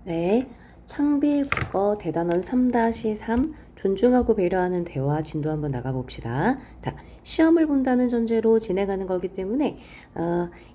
네, 창비 국어 대단원 3-3 존중하고 배려하는 대화 진도 한번 나가봅시다. 자, 시험을 본다는 전제로 진행하는 거기 때문에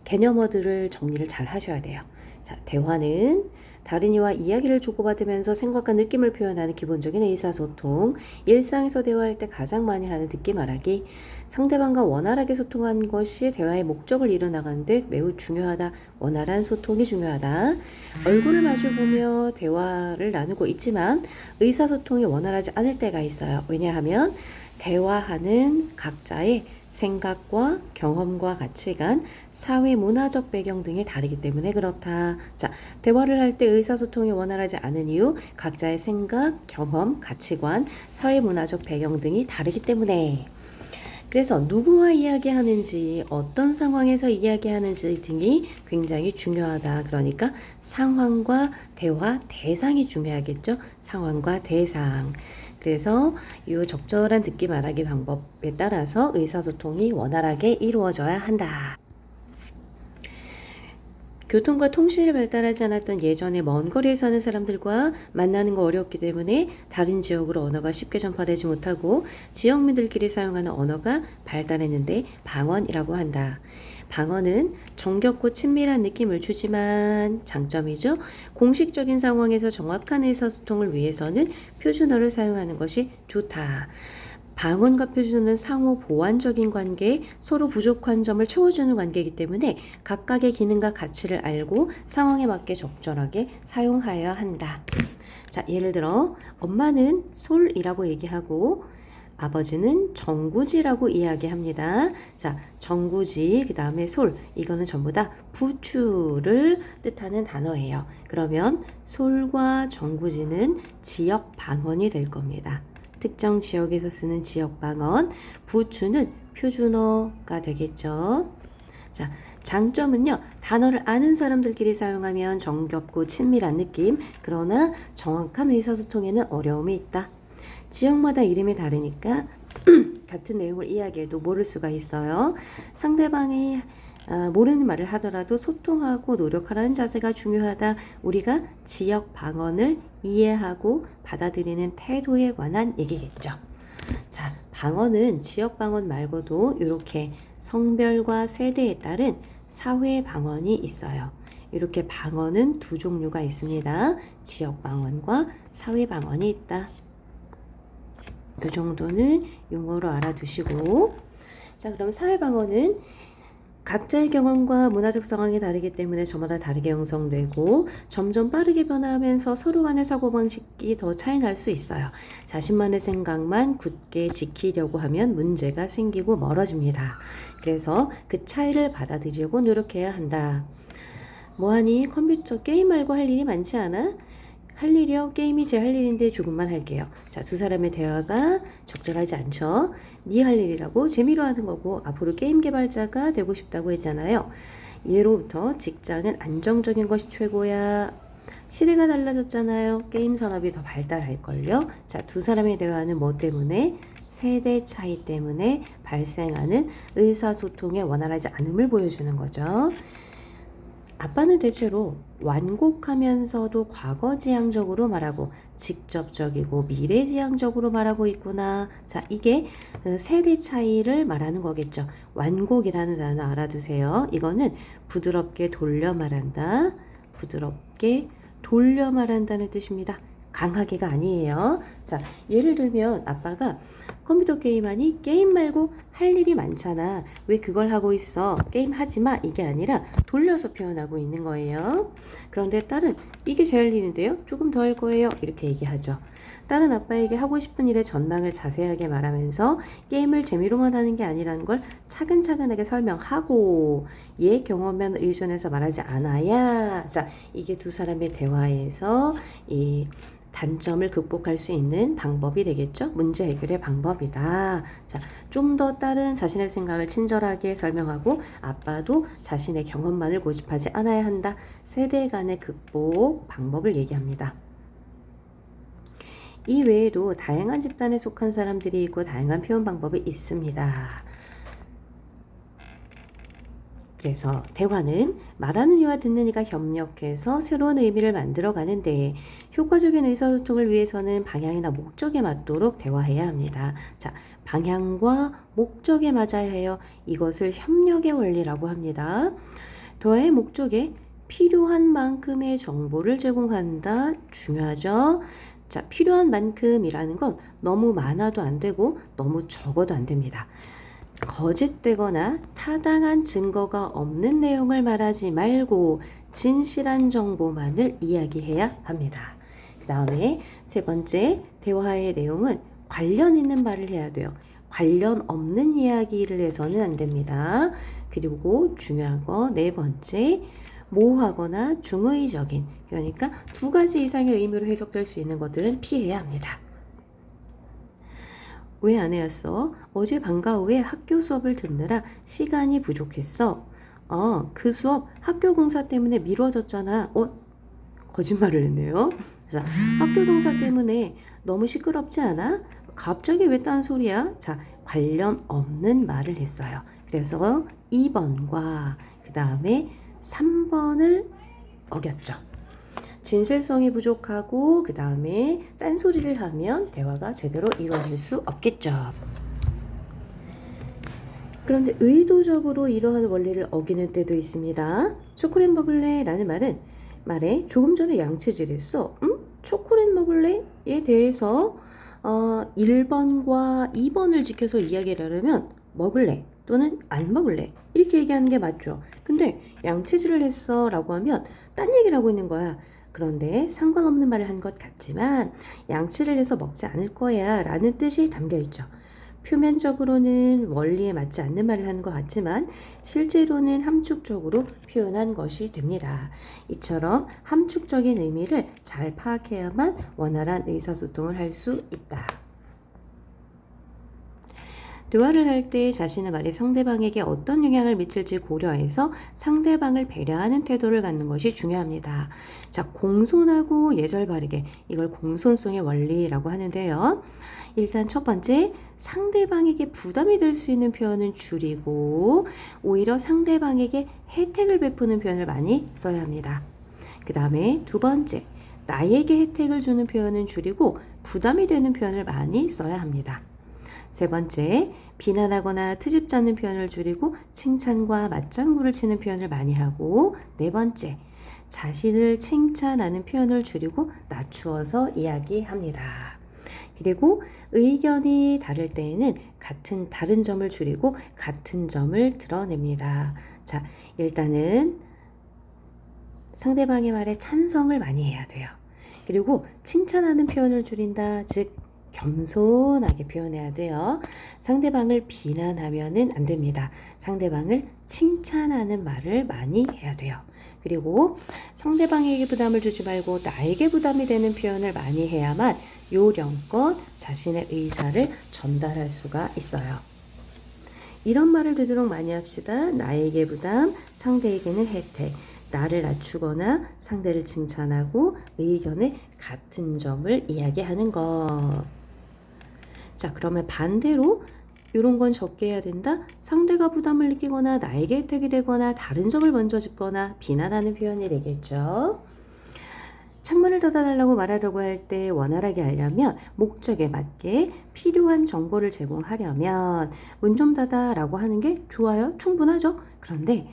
개념어들을 정리를 잘 하셔야 돼요. 자, 대화는 다른 이와 이야기를 주고받으면서 생각과 느낌을 표현하는 기본적인 의사소통, 일상에서 대화할 때 가장 많이 하는 듣기 말하기, 상대방과 원활하게 소통하는 것이 대화의 목적을 이뤄나가는데 매우 중요하다. 원활한 소통이 중요하다. 얼굴을 마주보며 대화를 나누고 있지만 의사소통이 원활하지 않을 때가 있어요. 왜냐하면 대화하는 각자의 생각과 경험과 가치관, 사회 문화적 배경 등이 다르기 때문에 그렇다. 자, 대화를 할 때 의사소통이 원활하지 않은 이유, 각자의 생각, 경험, 가치관, 사회 문화적 배경 등이 다르기 때문에. 그래서 누구와 이야기하는지, 어떤 상황에서 이야기하는지 등이 굉장히 중요하다. 그러니까 상황과 대화, 대상이 중요하겠죠. 상황과 대상. 그래서 이 적절한 듣기 말하기 방법에 따라서 의사소통이 원활하게 이루어져야 한다. 교통과 통신이 발달하지 않았던 예전에 먼 거리에 사는 사람들과 만나는 거 어렵기 때문에 다른 지역으로 언어가 쉽게 전파되지 못하고 지역민들끼리 사용하는 언어가 발달했는데 방언이라고 한다. 방언은 정겹고 친밀한 느낌을 주지만 장점이죠. 공식적인 상황에서 정확한 의사소통을 위해서는 표준어를 사용하는 것이 좋다. 방언과 표준어는 상호 보완적인 관계, 서로 부족한 점을 채워주는 관계이기 때문에 각각의 기능과 가치를 알고 상황에 맞게 적절하게 사용하여야 한다. 자, 예를 들어 엄마는 솔이라고 얘기하고 아버지는 정구지라고 이야기합니다. 자, 정구지, 그 다음에 솔, 이거는 전부 다 부추를 뜻하는 단어예요. 그러면 솔과 정구지는 지역 방언이 될 겁니다. 특정 지역에서 쓰는 지역 방언, 부추는 표준어가 되겠죠. 자, 장점은요, 단어를 아는 사람들끼리 사용하면 정겹고 친밀한 느낌, 그러나 정확한 의사소통에는 어려움이 있다. 지역마다 이름이 다르니까 같은 내용을 이야기해도 모를 수가 있어요. 상대방이 모르는 말을 하더라도 소통하고 노력하라는 자세가 중요하다. 우리가 지역 방언을 이해하고 받아들이는 태도에 관한 얘기겠죠. 자, 방언은 지역 방언 말고도 이렇게 성별과 세대에 따른 사회 방언이 있어요. 이렇게 방언은 두 종류가 있습니다. 지역 방언과 사회 방언이 있다. 이 정도는 용어로 알아두시고, 자, 그럼 사회 방언은 각자의 경험과 문화적 상황이 다르기 때문에 저마다 다르게 형성되고 점점 빠르게 변화하면서 서로 간의 사고방식이 더 차이 날 수 있어요. 자신만의 생각만 굳게 지키려고 하면 문제가 생기고 멀어집니다. 그래서 그 차이를 받아들이려고 노력해야 한다. 뭐하니? 컴퓨터 게임 말고 할 일이 많지 않아? 할 일이요? 게임이 제 할 일인데 조금만 할게요. 자, 두 사람의 대화가 적절하지 않죠? 네 할 일이라고 재미로 하는 거고 앞으로 게임 개발자가 되고 싶다고 했잖아요. 예로부터 직장은 안정적인 것이 최고야. 시대가 달라졌잖아요. 게임 산업이 더 발달할걸요. 자, 두 사람의 대화는 뭐 때문에? 세대 차이 때문에 발생하는 의사소통의 원활하지 않음을 보여주는 거죠. 아빠는 대체로 완곡하면서도 과거지향적으로 말하고 직접적이고 미래지향적으로 말하고 있구나. 자, 이게 세대 차이를 말하는 거겠죠. 완곡이라는 단어 알아두세요. 이거는 부드럽게 돌려 말한다. 부드럽게 돌려 말한다는 뜻입니다. 강하게가 아니에요. 자, 예를 들면 아빠가 컴퓨터 게임하니 게임 말고 할 일이 많잖아. 왜 그걸 하고 있어? 게임 하지 마. 이게 아니라 돌려서 표현하고 있는 거예요. 그런데 딸은 이게 제 할 일인데요. 조금 더 할 거예요. 이렇게 얘기하죠. 딸은 아빠에게 하고 싶은 일의 전망을 자세하게 말하면서 게임을 재미로만 하는 게 아니라는 걸 차근차근하게 설명하고 얘 경험만 의존해서 말하지 않아야. 자, 이게 두 사람의 대화에서 이 단점을 극복할 수 있는 방법이 되겠죠. 문제 해결의 방법이다. 자, 좀 더 딸은 자신의 생각을 친절하게 설명하고 아빠도 자신의 경험만을 고집하지 않아야 한다. 세대 간의 극복 방법을 얘기합니다. 이 외에도 다양한 집단에 속한 사람들이 있고 다양한 표현 방법이 있습니다. 그래서 대화는 말하는 이와 듣는 이가 협력해서 새로운 의미를 만들어 가는데 효과적인 의사소통을 위해서는 방향이나 목적에 맞도록 대화해야 합니다. 자, 방향과 목적에 맞아야 해요. 이것을 협력의 원리라고 합니다. 대화의 목적에 필요한 만큼의 정보를 제공한다. 중요하죠? 자, 필요한 만큼이라는 건 너무 많아도 안 되고 너무 적어도 안 됩니다. 거짓되거나 타당한 증거가 없는 내용을 말하지 말고 진실한 정보만을 이야기해야 합니다. 그 다음에 세 번째, 대화의 내용은 관련 있는 말을 해야 돼요. 관련 없는 이야기를 해서는 안 됩니다. 그리고 중요한 거 네 번째, 모호하거나 중의적인, 그러니까 두 가지 이상의 의미로 해석될 수 있는 것들은 피해야 합니다. 왜 안 해왔어? 어제 방과 후에 학교 수업을 듣느라 시간이 부족했어. 그 수업 학교 공사 때문에 미뤄졌잖아. 거짓말을 했네요. 자, 학교 공사 때문에 너무 시끄럽지 않아? 갑자기 왜 딴소리야? 자, 관련 없는 말을 했어요. 그래서 2번과 그 다음에 3번을 어겼죠. 진실성이 부족하고 그 다음에 딴소리를 하면 대화가 제대로 이루어질 수 없겠죠. 그런데 의도적으로 이러한 원리를 어기는 때도 있습니다. 초콜릿 먹을래? 라는 말에 조금 전에 양치질했어. 응? 초콜릿 먹을래?에 대해서 1번과 2번을 지켜서 이야기를 하려면 먹을래 또는 안 먹을래 이렇게 얘기하는 게 맞죠. 근데 양치질을 했어 라고 하면 딴 얘기를 하고 있는 거야. 그런데 상관없는 말을 한 것 같지만 양치를 해서 먹지 않을 거야 라는 뜻이 담겨 있죠. 표면적으로는 원리에 맞지 않는 말을 하는 것 같지만 실제로는 함축적으로 표현한 것이 됩니다. 이처럼 함축적인 의미를 잘 파악해야만 원활한 의사소통을 할 수 있다. 대화를 할 때 자신의 말이 상대방에게 어떤 영향을 미칠지 고려해서 상대방을 배려하는 태도를 갖는 것이 중요합니다. 자, 공손하고 예절 바르게, 이걸 공손성의 원리라고 하는데요. 일단 첫 번째, 상대방에게 부담이 될 수 있는 표현은 줄이고 오히려 상대방에게 혜택을 베푸는 표현을 많이 써야 합니다. 그 다음에 두 번째, 나에게 혜택을 주는 표현은 줄이고 부담이 되는 표현을 많이 써야 합니다. 세 번째, 비난하거나 트집지 않는 표현을 줄이고 칭찬과 맞장구를 치는 표현을 많이 하고, 네 번째, 자신을 칭찬하는 표현을 줄이고 낮추어서 이야기합니다. 그리고 의견이 다를 때에는 다른 점을 줄이고 같은 점을 드러냅니다. 자, 일단은 상대방의 말에 찬성을 많이 해야 돼요. 그리고 칭찬하는 표현을 줄인다, 즉 겸손하게 표현해야 돼요. 상대방을 비난하면은 안 됩니다. 상대방을 칭찬하는 말을 많이 해야 돼요. 그리고 상대방에게 부담을 주지 말고 나에게 부담이 되는 표현을 많이 해야만 요령껏 자신의 의사를 전달할 수가 있어요. 이런 말을 되도록 많이 합시다. 나에게 부담, 상대에게는 혜택. 나를 낮추거나 상대를 칭찬하고 의견의 같은 점을 이야기하는 것. 자, 그러면 반대로 이런 건 적게 해야 된다. 상대가 부담을 느끼거나 나에게 혜택이 되거나 다른 점을 먼저 짚거나 비난하는 표현이 되겠죠. 창문을 닫아달라고 말하려고 할 때 원활하게 하려면 목적에 맞게 필요한 정보를 제공하려면 문 좀 닫아 라고 하는 게 좋아요. 충분하죠. 그런데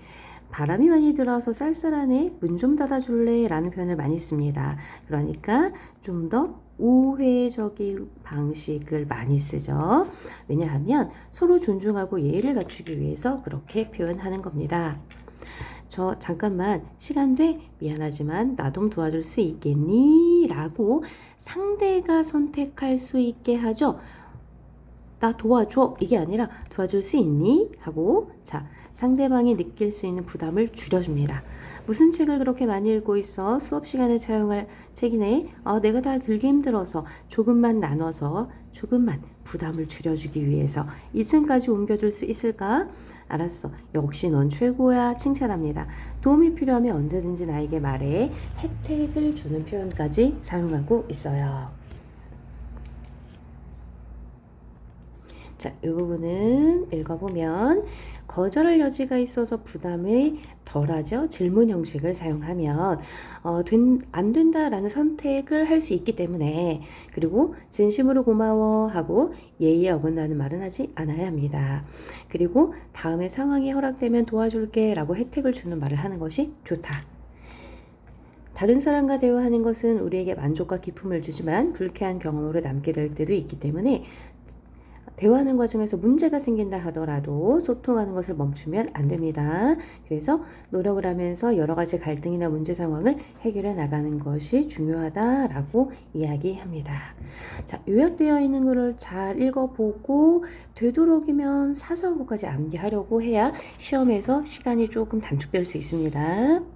바람이 많이 들어와서 쌀쌀하네, 문 좀 닫아줄래? 라는 표현을 많이 씁니다. 그러니까 좀 더 우회적인 방식을 많이 쓰죠. 왜냐하면 서로 존중하고 예의를 갖추기 위해서 그렇게 표현하는 겁니다. 저 잠깐만 시간 돼? 미안하지만 나 좀 도와줄 수 있겠니? 라고 상대가 선택할 수 있게 하죠. 나 도와줘 이게 아니라 도와줄 수 있니? 하고 자, 상대방이 느낄 수 있는 부담을 줄여줍니다. 무슨 책을 그렇게 많이 읽고 있어? 수업 시간에 사용할 책이네. 내가 다 들기 힘들어서 조금만 나눠서 조금만 부담을 줄여주기 위해서 2층까지 옮겨줄 수 있을까? 알았어. 역시 넌 최고야. 칭찬합니다. 도움이 필요하면 언제든지 나에게 말해. 혜택을 주는 표현까지 사용하고 있어요. 자, 이 부분은 읽어보면 거절할 여지가 있어서 부담이 덜하죠. 질문 형식을 사용하면 안 된다라는 선택을 할 수 있기 때문에, 그리고 진심으로 고마워하고 예의에 어긋나는 말은 하지 않아야 합니다. 그리고 다음에 상황이 허락되면 도와줄게 라고 혜택을 주는 말을 하는 것이 좋다. 다른 사람과 대화하는 것은 우리에게 만족과 기쁨을 주지만 불쾌한 경험으로 남게 될 때도 있기 때문에, 대화하는 과정에서 문제가 생긴다 하더라도 소통하는 것을 멈추면 안 됩니다. 그래서 노력을 하면서 여러 가지 갈등이나 문제 상황을 해결해 나가는 것이 중요하다라고 이야기합니다. 자, 요약되어 있는 글을 잘 읽어보고 되도록이면 사소한 것까지 암기하려고 해야 시험에서 시간이 조금 단축될 수 있습니다.